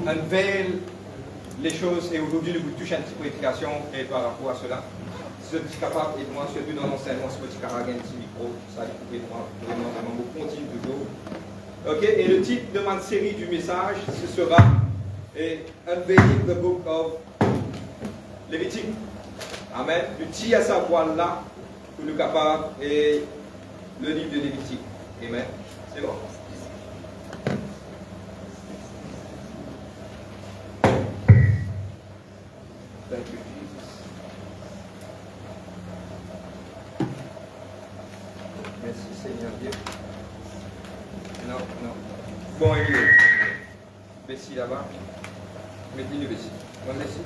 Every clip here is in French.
unveil les choses et aujourd'hui nous vous touchons une petite prédication et par rapport à cela. Si vous êtes capable et moi, surtout dans l'enseignement, ce petit caractère, un petit micro, ça dit pour moi, vraiment, vous continue toujours. Ok, et le titre de ma série du message, ce sera Unveiling the Book of Lévitique. Amen. Le titre à savoir là, pour nous capables, et le livre de Lévitique. Amen. C'est bon. Thank you, Jesus. Merci Seigneur Dieu. Non. Bon, et Bessie là-bas. Mettez-le Bessie. Bon, merci.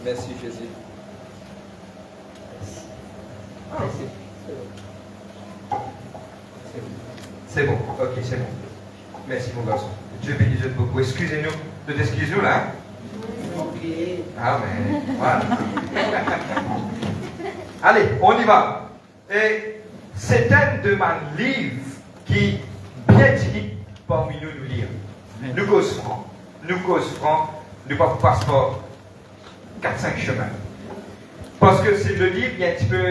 Merci Jésus. Ah, c'est bon. Ok, c'est bon. Merci mon garçon. Dieu bénisse beaucoup. Excusez-nous. De t'excuser là. Ok. Amen. Voilà. Allez, on y va. Et c'est un de mes livres qui bien dit parmi nous lire. Nous cause franc, nous pas passeport 4-5 chemins. Parce que c'est le livre qui est un petit peu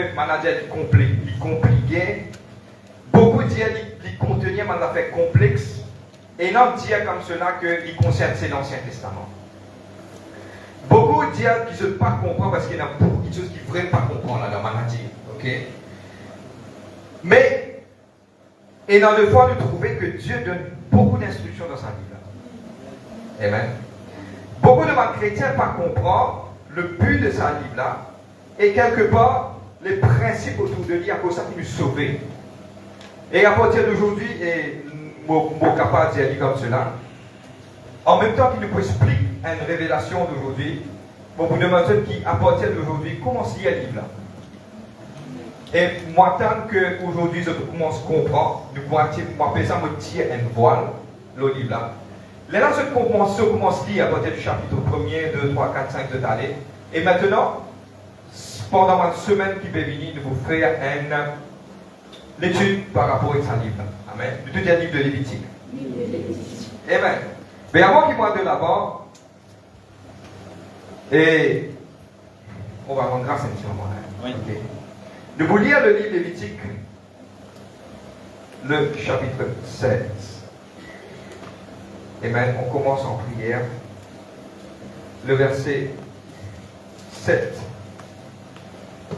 compliqué. Beaucoup disent qu'il contenait un affaire complexe. Et non dire comme cela qu'il concerne l'Ancien Testament. Beaucoup disent qu'ils ne peuvent pas comprendre parce qu'il y a beaucoup de choses qu'ils ne veulent pas comprendre dans la maladie. Ok? Mais, et dans le fond, nous trouvons que Dieu donne beaucoup d'instructions dans sa Bible. Amen. Beaucoup de chrétiens ne pas comprendre le but de sa Bible là, et quelque part, les principes autour de lui à cause de ça qui nous sauver. Et à partir d'aujourd'hui, et mon capable de dire comme cela, en même temps qu'il nous explique une révélation d'aujourd'hui, pour vous demander qui, à partir d'aujourd'hui, comment se lit le livre là. Et moi, tant qu'aujourd'hui, je commence à comprendre, moi, appeler ça, me tire un voile, le livre là. Là, je commence à lire à partir du chapitre 1er, 2, 3, 4, 5 de l'année. Et maintenant, pendant une semaine qui va venir, de vous faire une étude par rapport à ce livre. Amen. Le deuxième livre de Lévitique. Amen. Mais avant qu'il voit de là-bas, et on va rendre grâce à un petit moment. Oui. Okay. De vous lire le livre Lévitique, le chapitre 16. Amen. On commence en prière. Le verset 7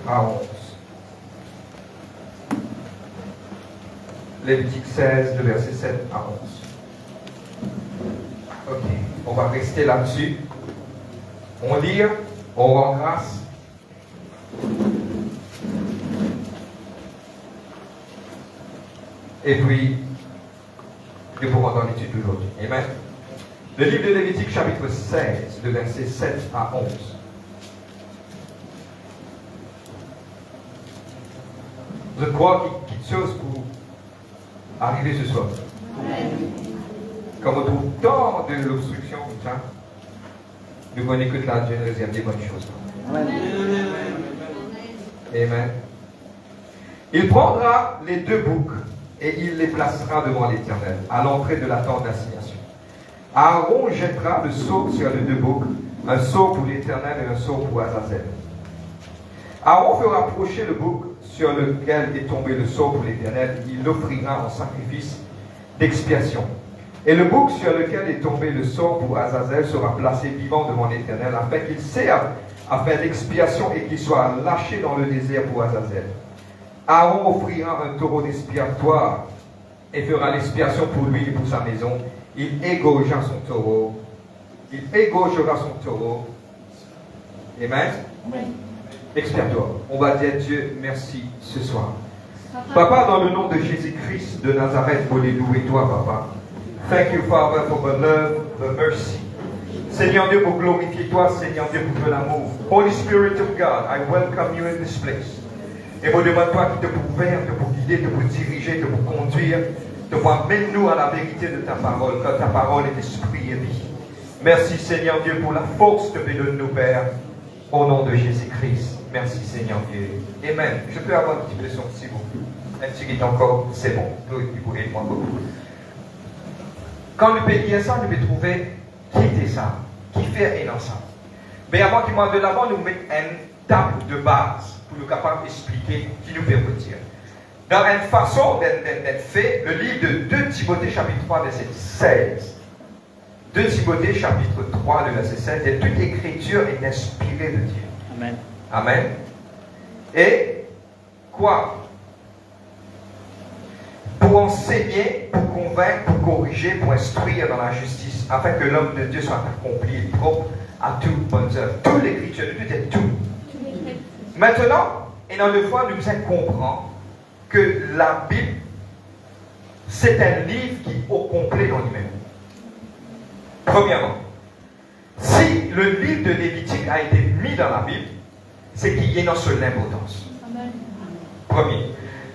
à 11. Lévitique 16, le verset 7 à 11. Ok, on va rester là-dessus. On lit, on rend grâce. Et puis, nous pourrons entendre l'étude d'aujourd'hui. Amen. Le livre de Lévitique, chapitre 16, le verset 7 à 11. Je crois qu'il y a quelque chose pour arriver ce soir. Comme on trouve tant de l'obstruction comme ça, nous connaissons que la Dieu nous réserve des bonnes choses. Amen. Il prendra les deux boucs et il les placera devant l'Éternel, à l'entrée de la tente d'assignation. Aaron jettera le sceau sur les deux boucs, un sceau pour l'Éternel et un sceau pour Azazel. Aaron fera approcher le bouc sur lequel est tombé le sceau pour l'Éternel, il l'offrira en sacrifice d'expiation. Et le bouc sur lequel est tombé le sceau pour Azazel sera placé vivant devant l'Éternel, afin qu'il serve à faire l'expiation et qu'il soit lâché dans le désert pour Azazel. Aaron offrira un taureau d'expiatoire et fera l'expiation pour lui et pour sa maison. Il égorgera son taureau. Amen. Expiatoire. On va dire Dieu merci ce soir. Papa, dans le nom de Jésus-Christ de Nazareth, pour les louer toi, Papa. Thank you, Father, for the love, the mercy. Seigneur Dieu, pour glorifier toi, Seigneur Dieu, pour ton amour. Holy Spirit of God, I welcome you in this place. Et vous demande toi qui te pour faire, te pour guider, te pour diriger, te pour conduire, te pour amener nous à la vérité de ta parole, car ta parole est esprit et vie. Merci Seigneur Dieu pour la force que tu donnes nous, Père, au nom de Jésus-Christ. Merci Seigneur Dieu. Amen. Je peux avoir un petit peu de son, s'il vous plaît. Un petit guide encore, c'est bon. Vous pouvez moi beaucoup. Quand nous payons ça, nous pouvons trouver qui était ça, qui fait un ça. Mais avant qu'il m'en de l'avant, nous mettons une table de base pour nous capables d'expliquer qui nous peut dire. Dans une façon d'être fait, le livre de 2 Timothée chapitre 3 verset 16. 2 Timothée chapitre 3 le verset 16, et toute écriture est inspirée de Dieu. Amen. Amen. Et quoi? Pour enseigner, pour convaincre, pour corriger, pour instruire dans la justice, afin que l'homme de Dieu soit accompli et propre à toute bonne œuvre. Toute l'écriture, tout est tout. Maintenant, et dans le fois, nous devons comprendre que la Bible, c'est un livre qui est au complet dans lui-même. Premièrement, si le livre de Lévitique a été mis dans la Bible, c'est qu'il y a une seule importance. Premier.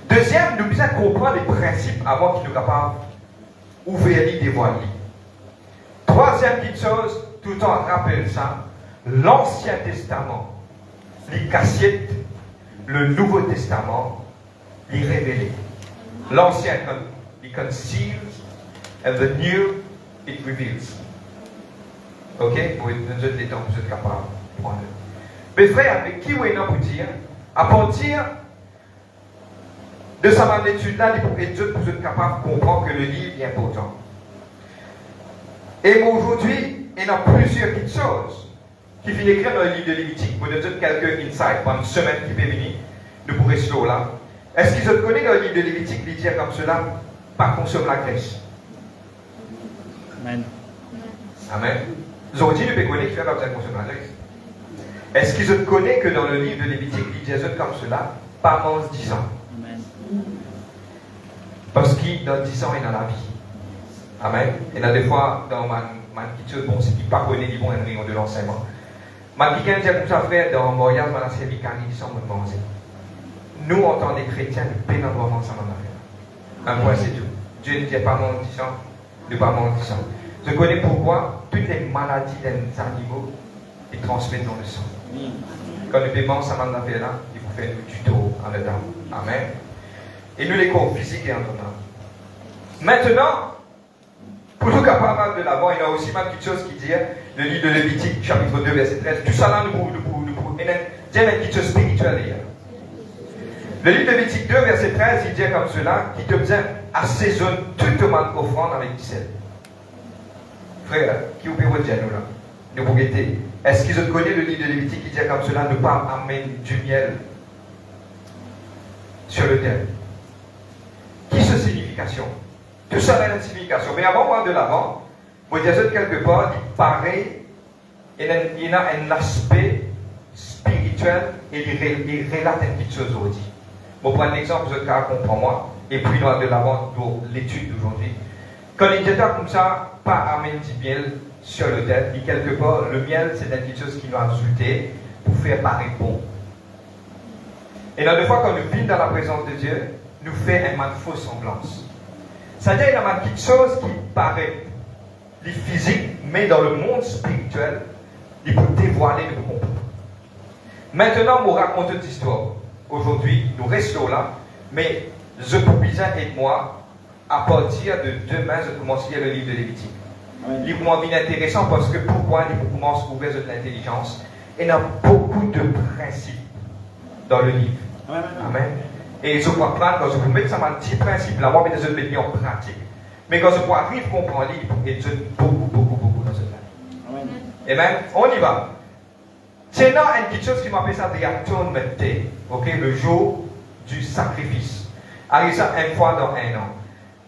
Deuxième, nous devons comprendre les principes avant qu'ils nous capables d'ouvrir les dévoiler. Troisième petite chose, tout le temps rappelle ça, l'Ancien Testament, les cassettes, le Nouveau Testament, les révélés. L'Ancien, it conceals, and the New, it reveals. Ok? Pour nous autres les temps, vous êtes capables de prendre. Mes frères, avec qui vous êtes pour dire, à partir de sa étude-là, vous êtes capables de comprendre que le livre est important. Et aujourd'hui, il y a plusieurs petites choses qui viennent écrire dans le livre de Lévitique. Vous donner quelques insights pour une semaine qui peut venir, nous pourrons slow là. Est-ce qu'ils ont connu dans le livre de Lévitique, il dit comme cela, pas consommer la graisse? Amen. Amen. Aujourd'hui, nous pouvons connaître qu'il fait pas besoin de consommer la graisse. Est-ce qu'ils ont connu que dans le livre de Lévitique, il dit comme cela, pas mange 10 ans? Amen. Parce qu'il dans 10 ans, il est dans la vie. Amen. Et là, des fois, dans ma petite chose, bon, c'est qu'il ne pas connaît ni bon un rayon de l'enseignement. Ma quelqu'un dit comme ça, frère, dans mon mariage, dans la série, car ils sont manger. Nous, en tant que chrétiens, nous payons vraiment ça dans l'affaire. Un point, c'est tout. Dieu ne dit pas mon 10 ans, ne pas mon 10 ans. Je connais pourquoi toutes les maladies des animaux, ils transmettent dans le sang. Quand nous payons ça dans l'affaire là, il faut faire du tuto en dedans. Amen. Et nous, les corps physiques et en dedans. Maintenant, pour nous capables de l'avant, il y a aussi ma petite chose qui dit, le livre de Lévitique, chapitre 2, verset 13, tout ça là, nous pouvons dire une petite chose spirituelle hier. Le livre de Lévitique 2, verset 13, il dit comme cela, qui te besoin assaisonne toute ma offrande avec du sel. Frère, qui vous peut vous dire nous là? Nous pouvons guetter. Est-ce qu'ils ont connu le livre de Lévitique qui dit comme cela, ne pas amener du miel sur le terre? Qui ce signification? Tout ça a une signification. Mais avant moi de l'avant, vous dites quelque part, il paraît, il y a un aspect spirituel et il relate une petite chose aujourd'hui. Je vais prendre l'exemple, vous êtes comprendre moi, et puis dans de l'avant pour l'étude d'aujourd'hui. Quand il dit comme ça, pas amener du miel sur le tête, et quelque part, le miel, c'est une petite chose qui nous a ajouté pour faire paraître bon. Et dans deux fois, quand nous vivons dans la présence de Dieu, nous fait un mal de fausse semblance. C'est-à-dire, il y a une petite chose qui paraît physique, mais dans le monde spirituel, il peut dévoiler le comprendre. Maintenant, on raconte une histoire. Aujourd'hui, nous restons là, mais je peux bien et moi, à partir de demain, je commence à lire le livre de Lévitique. Il est bien intéressant parce que pourquoi il commence à ouvrir de l'intelligence. Et il y a beaucoup de principes dans le livre. Amen. Et je peux apprendre, quand je peux mettre ça dans un petit principe, là, moi, mais je vais le mettre en pratique. Mais quand je peux arriver à comprendre, il faut étudier beaucoup dans ce temps. Amen. On y va. C'est là une petite chose qui m'appelle ça The Atonement Day, okay? Le jour du sacrifice. Arrive ça une fois dans un an.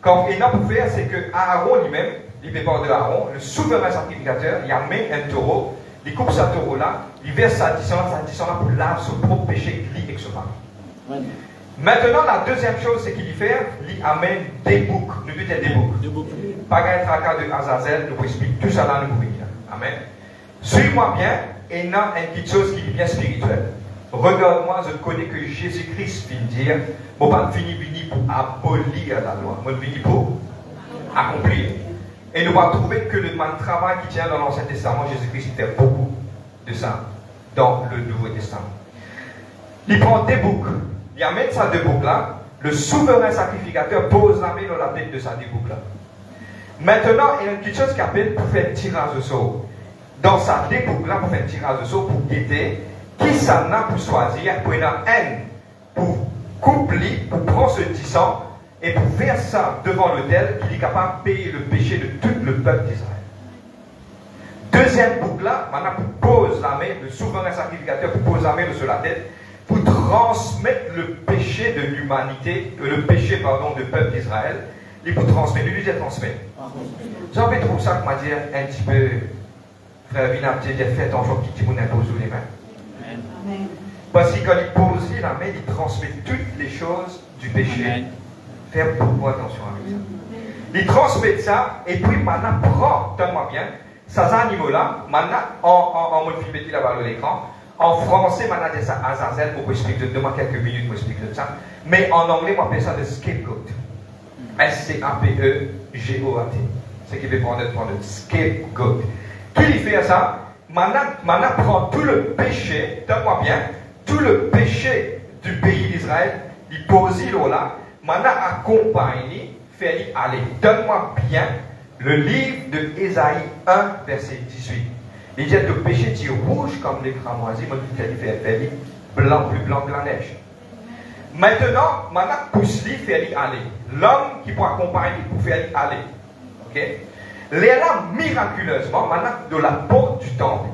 Quand il a pour faire, c'est que Aaron lui-même, il prépare de Aaron, le souverain sacrificateur, il amène un taureau, il coupe ce taureau-là, il verse sa là pour laver son propre péché, lui et son mari. Maintenant, la deuxième chose, c'est qu'il y fait, il amène des boucs. Nous disons des boucs. Pas un tracas de Azazel, nous explique tout ça là, nous pouvons dire. Amen. Suis-moi bien, et il y a une petite chose qui est bien spirituelle. Regarde-moi, je connais que Jésus-Christ vient dire, je ne pas fini pour abolir la loi, je venu pour accomplir. Et nous allons trouver que le travail qui tient dans l'Ancien Testament, Jésus-Christ fait beaucoup de ça dans le Nouveau Testament. Il prend des boucs, il amène ça deux boucs là, le souverain sacrificateur pose la main dans la tête de ça deux boucs là. Maintenant, il y a une petite chose qui appelle pour faire tirage de sort. Dans sa déboucle là, pour faire tirage de sort, pour guetter, qui s'en a pour choisir, pour une haine, pour coupler, pour prendre ce tissant et pour faire ça devant l'autel, qu'il est capable de payer le péché de tout le peuple d'Israël. Deuxième boucle là, maintenant pour poser la main, le souverain sacrificateur pour poser la main sur la tête, pour transmettre le péché de l'humanité, le péché, pardon, du peuple d'Israël, et pour transmettre, lui dit transmettre. J'ai envie de trouver ça, comment dire, un petit peu, frère Vina, petit fait en jour qui vous impose les mains. Amen. Parce que quand il pose la main, il transmet toutes les choses du péché. Amen. Faire beaucoup attention avec ça. Il transmet ça, et puis maintenant, prend, donne-moi bien, ces animaux-là, maintenant, en mode film là-bas à l'écran, en français, maintenant, c'est ça, Azazel, pour expliquer, donne-moi quelques minutes pour expliquer ça. Mais en anglais, on appelle ça le scapegoat. S-C-A-P-E-G-O-A-T. Ce qui veut prendre le scapegoat. Qui fait ça? Maintenant, prend tout le péché, donne-moi bien, tout le péché du pays d'Israël, il pose là, maintenant, accompagne, fait aller. Donne-moi bien le livre de Ésaïe 1, verset 18. Il dit le péché dit rouge comme les cramoisis, moi je fait blanc, plus blanc que la neige. Maintenant, pousse lui fait aller. L'homme qui peut accompagner pour faire aller. Ok? Les là, miraculeusement, maintenant, de la porte du temple,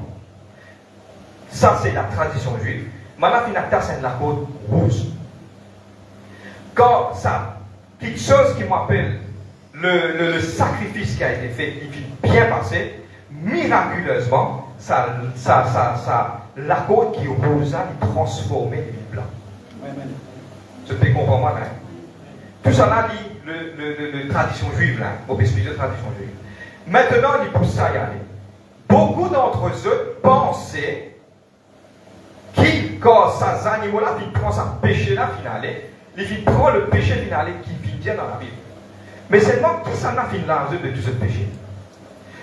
ça c'est la tradition juive, maintenant, finata c'est la porte rouge. Quand ça, quelque chose qui m'appelle le sacrifice qui a été fait, il vient bien passer, miraculeusement, la côte qui rouge est transformée en blanc. Je peux comprendre, hein? Tout ça là, le tradition juive, là, au expliquer de tradition juive. Maintenant, il pousse ça y aller. Beaucoup d'entre eux pensaient qu'ils, quand ces animaux-là, ils prennent ce péché-là, ils prennent le péché final qui vient dans la Bible. Mais seulement, qui s'en a fini l'argent de tout ce péché?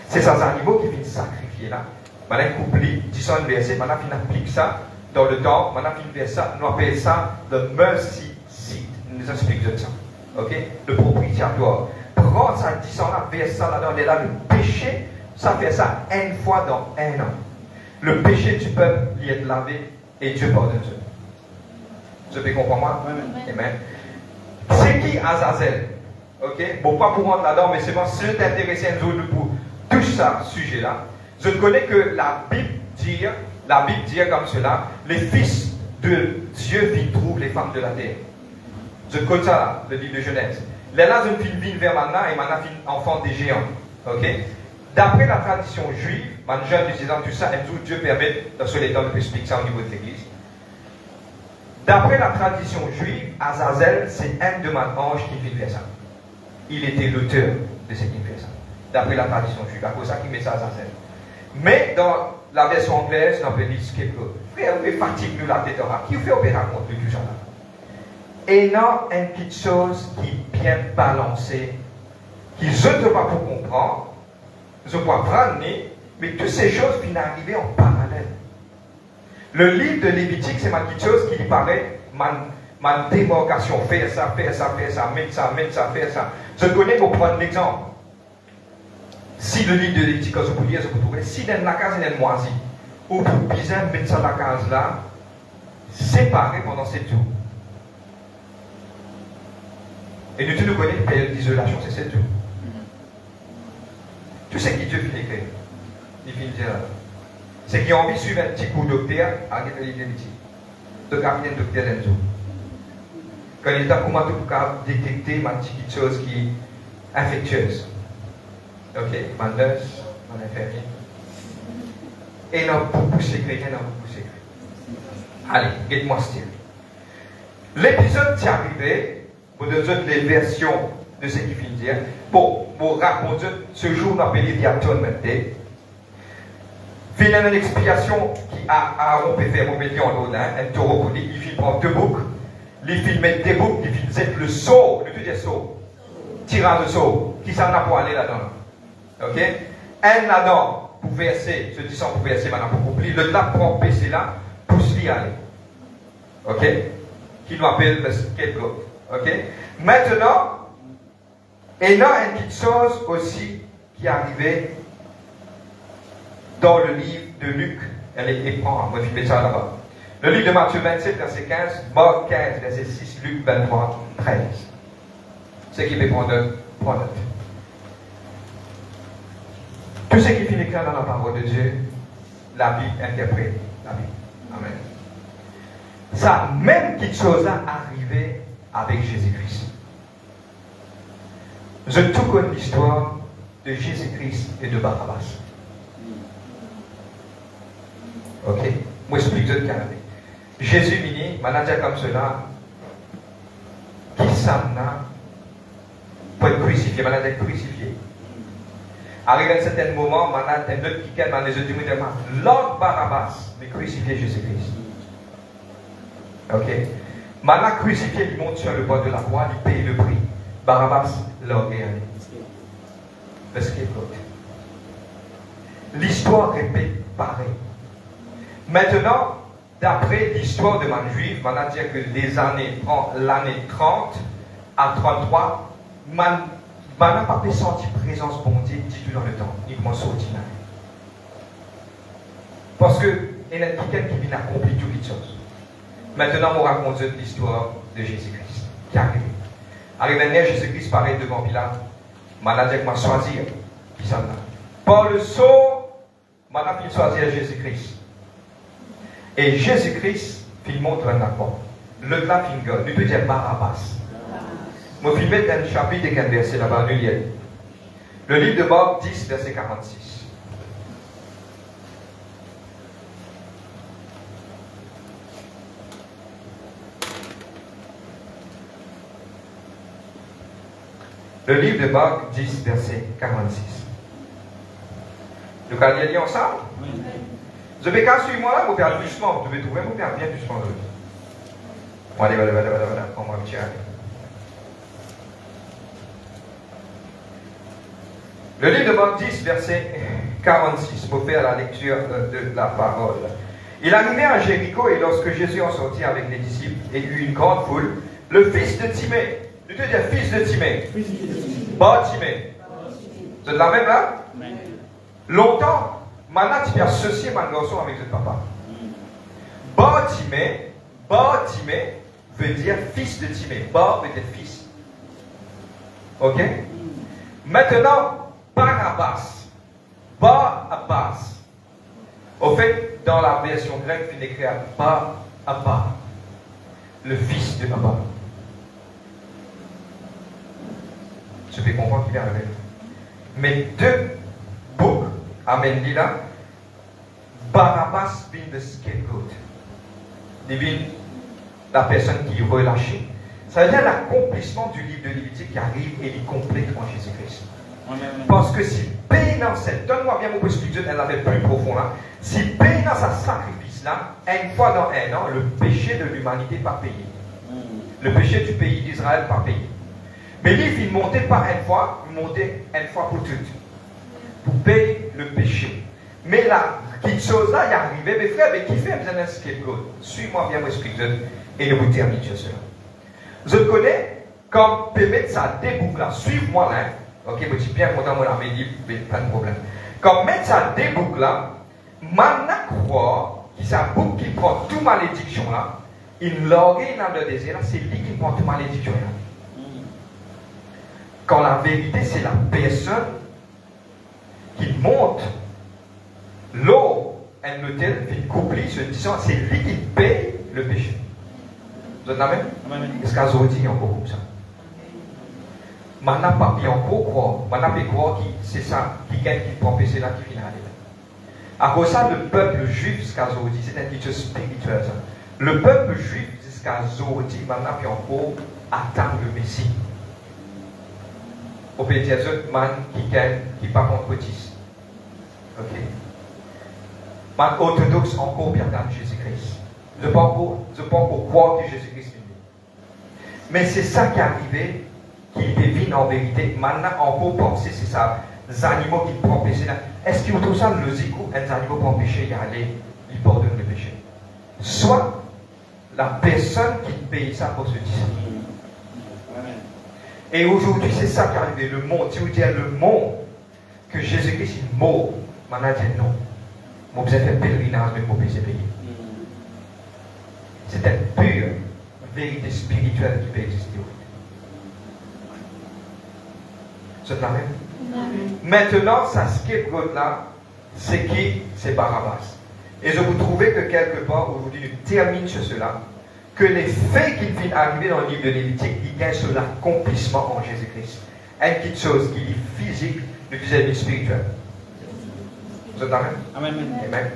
C'est ces animaux qui viennent sacrifier là. Maintenant, ils couplent, disons un verset, maintenant, ils appliquent ça dans le temps, maintenant, ils fait ça, nous appelons ça le mercy seat. Nous expliquons ça. Ok? Le propitiatoire. Prends ça, disons là, verse ça là-dedans, et là, le péché, ça fait ça une fois dans un an. Le péché du peuple, il est lavé et Dieu pardonne Dieu. Je peux comprendre moi? Amen. C'est qui Azazel? Ok? Bon, pas pour rentrer là-dedans, mais c'est bon, si je t'intéresse un jour pour tout ça, sujet-là, je connais que la Bible dit comme cela, les fils de Dieu qui trouvent les femmes de la terre. Je connais ça là, le livre de Genèse. Là, je suis venu vers maintenant et maintenant, enfant des géants. Ok? D'après la tradition juive, mon jeune disant tout ça, un jour Dieu permet, dans ce temps, de expliquer ça au niveau de l'église. D'après la tradition juive, Azazel, c'est un de mes anges qui vient faire ça. Il était l'auteur de ce qui fait ça. D'après la tradition juive, à cause de ça qu'il met ça Azazel. Mais dans la version anglaise, on peut dire scapegoat. Frère, vous fatigue nous la tête, qui vous fait opérer contre tout ça là? Et non, une petite chose qui est bien balancée, qui je ne peux pas pour comprendre, je peux prendre, mais toutes ces choses qui n'arrivent en parallèle. Le livre de Lévitique, c'est ma petite chose qui lui paraît ma démarcation. Faire ça, mettre ça, faire ça. Je connais pour prendre l'exemple. Si le livre de Lévitique, je peux lire, je peux trouver, si dans la case, il y a une moisie, ou pour bien mettre ça dans la case là, séparé pendant 7 jours. Et nous, tu nous connais, une période d'isolation, c'est 7 jours. Tu sais qui Dieu finit écrire. Il finit dire, c'est qui ont envie de suivre un petit coup docteur à le livre de Lévitique. Donc, à un docteur Enzo. Quand il est à comment tout cas détecter ma petite chose qui est infectieuse. Ok, ma nurse, mon infirmier. Et il y a beaucoup de secrets, il y en a beaucoup de secrets. Allez, get-moi style. L'épisode qui est arrivé, pour donner les versions de ce qui finit dire, pour raconter ce jour, on appelle les Atonement Day. Finalement, une expiation qui a peut faire, on peut dire en l'eau, un taureau, il finit prendre 2 boucs. Les films mettent des boucles, les films mettent le saut, le tout est saut, tirant de saut, qui s'en a pour aller là-dedans. Ok? Un là-dedans, pour verser, ce disant pour verser maintenant pour couper, le là prend PC là, pousse l'y aller. Ok? Qui nous appelle le scapegoat. Ok? Maintenant, Et là, une petite chose aussi qui est arrivée dans le livre de Luc. Elle est éprend, moi je mets ça là-bas. Le livre de Matthieu 27, verset 15, Marc 15, verset 6, Luc 23, 13. Ce qui fait prendre note. Tout ce qui finit clair dans la parole de Dieu, la Bible interprète la Bible. Amen. Ça, même quelque chose a arrivé avec Jésus-Christ. Je tout connais l'histoire de Jésus-Christ et de Barabbas. Ok? Moi, je explique de Canada. Jésus vini, manager comme cela, qui s'en a pour être crucifié, manager crucifié. Arrivé à un certain moment, manager un autre qui m'a les yeux Lord Barabbas, mais crucifié Jésus-Christ. Ok? Maintenant crucifié, il monte sur le bord de la croix, il paye le prix. Barabbas l'a regardé. Le scapegoat. L'histoire répète pareil. Maintenant, d'après l'histoire de man juif, on va dire que l'année 30 à 33, man n'a pas pu sentir présence bon Dieu du tout dans le temps. Il commence à sortir. Parce que il y a quelqu'un qui vient accomplir toutes les choses. Maintenant, on raconte l'histoire de Jésus-Christ qui arrive. Arrivé à Jésus-Christ paraît devant Pilate. Manadjek m'a choisi. Qui s'en a. Par le sceau, Manadjek m'a choisi Jésus-Christ. Et Jésus-Christ, il montre un accord. Le là, il nous peut dire Barabbas. Je vais mettre un chapitre et un verset là-bas, le livre de Marc 10, verset 46. Le livre de Marc 10, verset 46. Nous allons lire ensemble? Oui. Je vais quand suivre-moi là, vous faire doucement. Vous devez trouver, vous faire bien doucement. Voilà. On va me tirer. Le livre de Marc 10, verset 46, pour faire la lecture de la parole. Il arrivait à Jéricho et lorsque Jésus en sortit avec les disciples et eut une grande foule, le fils de Timée, tu te dis fils de Timée, Bartimée, vous êtes la même là? Longtemps, maintenant tu viens associer mon garçon avec ce papa. Bartimée veut dire fils de Timée. Bar veut dire fils. Ok? Maintenant, Barabbas. Au fait, dans la version grecque, il écrit Barabbas, le fils de Abba. Je peux comprendre qu'il est arrivé. Mais deux boucs, amen, dit là, Barabbas vient de scapegoat. Il vient la personne qui est relâchée. Ça veut dire l'accomplissement du livre de Lévitique qui arrive et il complète en Jésus-Christ. Parce que si pénant cette, donne-moi bien mon explication, elle avait plus profond là. Si pénant sa sacrifice là, une fois dans un an, le péché de l'humanité pas payé. Le péché du pays d'Israël pas payé. Mais lui, il ne montait pas une fois, il montait une fois pour toutes. Pour payer le péché. Mais là, quelque chose là, il est arrivé, mes frères, mais qui fait besoin d'un scapegoat? Suis-moi bien mon explication et je vous termine sur cela. Je connais comme permettre ça déboucle là. Suive-moi là. Ok, je suis bien content, moi, mais pas de problème. Comme mettre ça déboucle là, maintenant croire que c'est un bouc qui prend toute malédiction là, il l'aurait dans le désir là, c'est lui qui prend toute malédiction là. Quand la vérité, c'est la personne qui monte l'eau, elle me telle, fait coupler, se disant, c'est lui qui paye le péché. Vous êtes la même? Est-ce qu'à Zodi, encore comme ça? Maintenant, pas bien encore croire. Maintenant, pas croire que c'est ça qui gagne, qui prend péché là, qui finit. À cause de ça, le peuple juif jusqu'à Zodi, c'est un quelque chose spirituel. Ça. Le peuple juif jusqu'à Zodi, maintenant, puis encore, attend le Messie. Au pays des autres, man qui gagne, qui pas concrétise. Ok? Man orthodoxe encore bien dans Jésus-Christ. Je ne peux pas encore croire que Jésus-Christ est venu. Mais c'est ça qui est arrivé, qui devine en vérité. Maintenant, encore penser, c'est ça. Les animaux qui prennent péché. Est-ce qu'il y a tout ça, le zikou, un animal prend péché, il y a aller, il pardonne le péché. Soit la personne qui paye ça pour se dire. Et aujourd'hui, c'est ça qui est arrivé. Le monde, si vous dites le monde, que Jésus-Christ est mort, maintenant dit non. Moi, vous avez fait pèlerinage, mais vous pouvez payer. C'est une pure vérité spirituelle qui peut exister aujourd'hui. C'est la même. Maintenant, ça scapegoat là, c'est qui? C'est Barabbas. Et je vous trouvais que quelque part, aujourd'hui, nous termine sur cela, que les faits qui viennent arriver dans le livre de Lévitique, ils gagnent sur l'accomplissement en Jésus-Christ. Une petite chose qui est physique, nous disons une spirituelle. Vous êtes d'accord? Amen. Amen.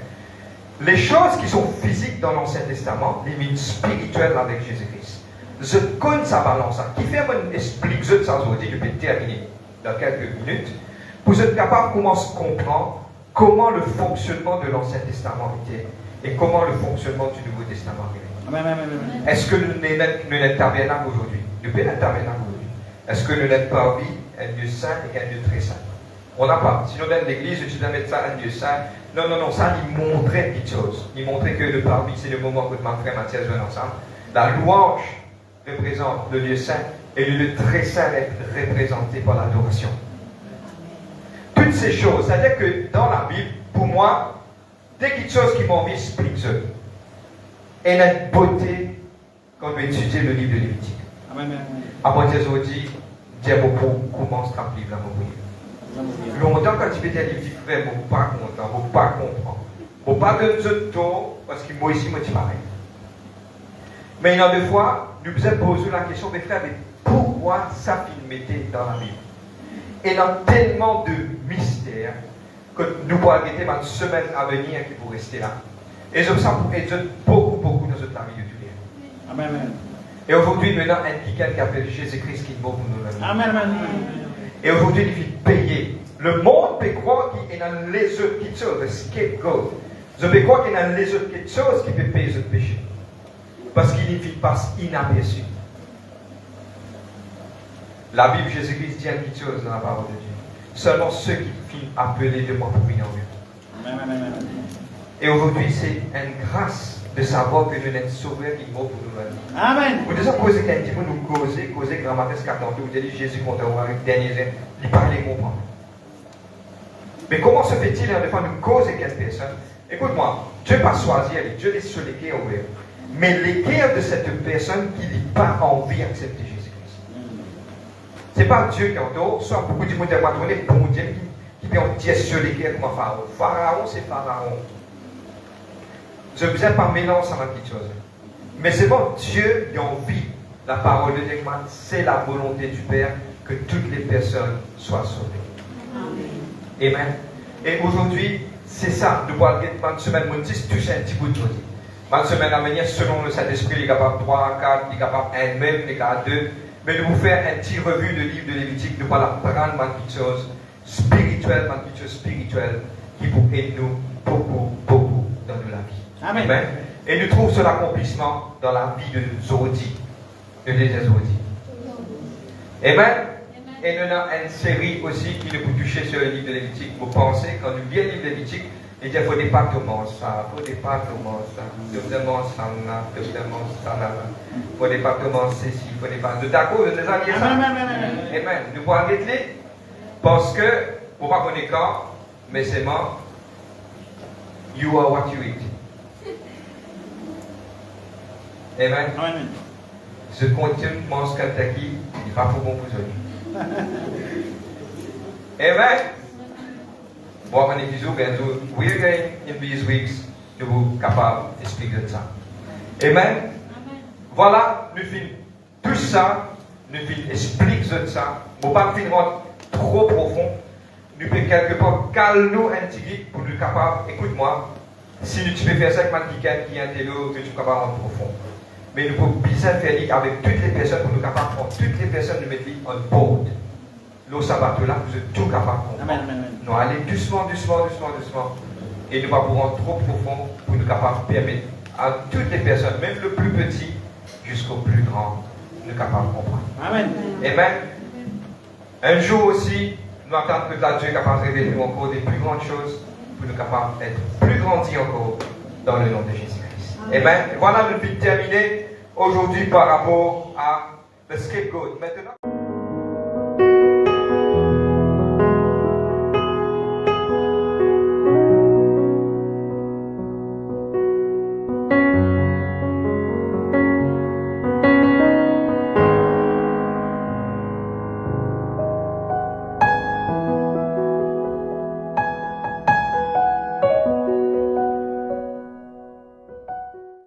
Les choses qui sont physiques dans l'Ancien Testament, les mines spirituelles avec Jésus-Christ. Je connais sa balance. Qui fait mon explique ça aujourd'hui, je peux terminer dans quelques minutes, pour être capable de commencer à comprendre comment le fonctionnement de l'Ancien Testament était et comment le fonctionnement du Nouveau Testament est. Amen. Est-ce que nous sommes tabernacle aujourd'hui? Nous sommes un tabernacle aujourd'hui. Est-ce que nous sommes parmi un Dieu saint et un Dieu très saint? On n'a pas. Si nous sommes dans l'église, nous devons mettre ça un Dieu saint. Non, ça, il montrait quelque chose. Il montrait que le parmi, c'est le moment où ma frère Mathias viennent ensemble. La louange représente le lieu saint et le lieu très saint est représenté par l'adoration. Toutes ces choses, c'est-à-dire que dans la Bible, pour moi, dès quelque chose qui m'a envie explique ça. Et la beauté quand on étudie le livre de Lévitique. Amen. Après, Jésus dit, Dieu commence à vivre la mourir. Longtemps, quand tu fais des livres, frère, je ne suis pas content, je ne pas comprendre. Je ne pas donner de temps, parce que moi ici, je suis pareil. Mais il y a des fois, nous devons poser la question, mes frères, mais pourquoi ça mettait dans la Bible? Et il y a tellement de mystères que nous pourrons arrêter ma semaine à venir qui pour rester là. Et je ça pour aider beaucoup dans notre vie de tout bien. Amen. Et aujourd'hui, maintenant, un week-end qui appelle Jésus-Christ qui est mort pour nous. Amen. Et aujourd'hui, il faut payer. Le monde peut croire qu'il y a les autres quelque chose, le scapegoat. Je peux croire qu'il y a les autres quelque chose qui peut payer ce péché. Parce qu'il ne passe inaperçu. La Bible, Jésus-Christ dit quelque chose dans la parole de Dieu. Seulement ceux qui finissent appelés de moi pour venir en Dieu. Amen. Et aujourd'hui, c'est une grâce de savoir que nous sommes sauvés qui est mort pour nous. Amen. Vous déjà posé quelqu'un, nous causer grand-mère 40 ans, vous avez dit Jésus contre vous avec dernier jours, il parlait comprendre. Mais comment se fait-il en défend nous causer quelques personnes? Écoute-moi, Dieu n'a pas choisi, Dieu laisse sur les cœurs ouverts. Mais les cœurs de cette personne qui n'a pas envie d'accepter Jésus-Christ. Ce n'est pas Dieu qui entend, soit beaucoup de monde qui a tourné pour Dieu qui peut en dire sur les cœurs comme Pharaon. Pharaon, c'est Pharaon. Je ne vous ai pas mélanger avec quelque chose. Mais c'est bon, Dieu a envie. La parole de Dieu, c'est la volonté du Père que toutes les personnes soient sauvées. Amen. Et aujourd'hui, c'est ça. Nous allons une semaine, mon Dieu, toucher un petit bout de choses. Une semaine à venir, selon le Saint-Esprit, il est capable de 3, 4, il est capable de 1 même, il est capable de 2. Mais nous vous faire un petit revue de livre de Lévitique, nous allons apprendre quelque chose spirituel, quelque chose spirituel qui pour aider nous beaucoup dans la vie. Amen. Amen. Et nous trouvons cet accomplissement dans la vie de Zodi, de Zodi. Amen. Et nous avons une série aussi qui nous peut toucher sur le livre de Lévitique. Vous pensez, quand nous lisons le livre de Lévitique, il dit, il faut des pas comment ça, il faut des pas comment ça, il faut des pas comment ceci, il faut des pas. D'accord, vous avez dit ça? Amen. Nous pouvons arrêter parce que, pour ne pas connaître quand, mais c'est mort. You are what you eat. Amen. Je continue de manger Kentucky, il n'est pas pour bon pour vous. Amen. Bon, on est bisous, we're going in these weeks, nous sommes capables d'expliquer ça. Amen. Voilà, nous finissons tout ça, nous finissons expliquer ça. Nous ne pouvons pas finir trop profond. Nous pouvons quelque part calmer un petit peu pour nous capables. Écoute-moi, si tu peux faire ça avec ma week-end qui est un télo, que tu es capable de profond. Mais nous pouvons bien faire avec toutes les personnes pour nous capables de prendre toutes les personnes de mettre en board. Le sabbat là, vous êtes tout capables de comprendre. Nous allons doucement. Et nous ne pouvons pas prendre trop profond pour nous capables de permettre à toutes les personnes, même le plus petit jusqu'au plus grand, nous capables de comprendre. Amen. Amen. Un jour aussi, nous attendons que Dieu est capable de révéler encore des plus grandes choses pour nous capables d'être plus grandis encore dans le nom de Jésus-Christ. Amen. Voilà, nous finissons terminer aujourd'hui par rapport à le scapegoat. Maintenant.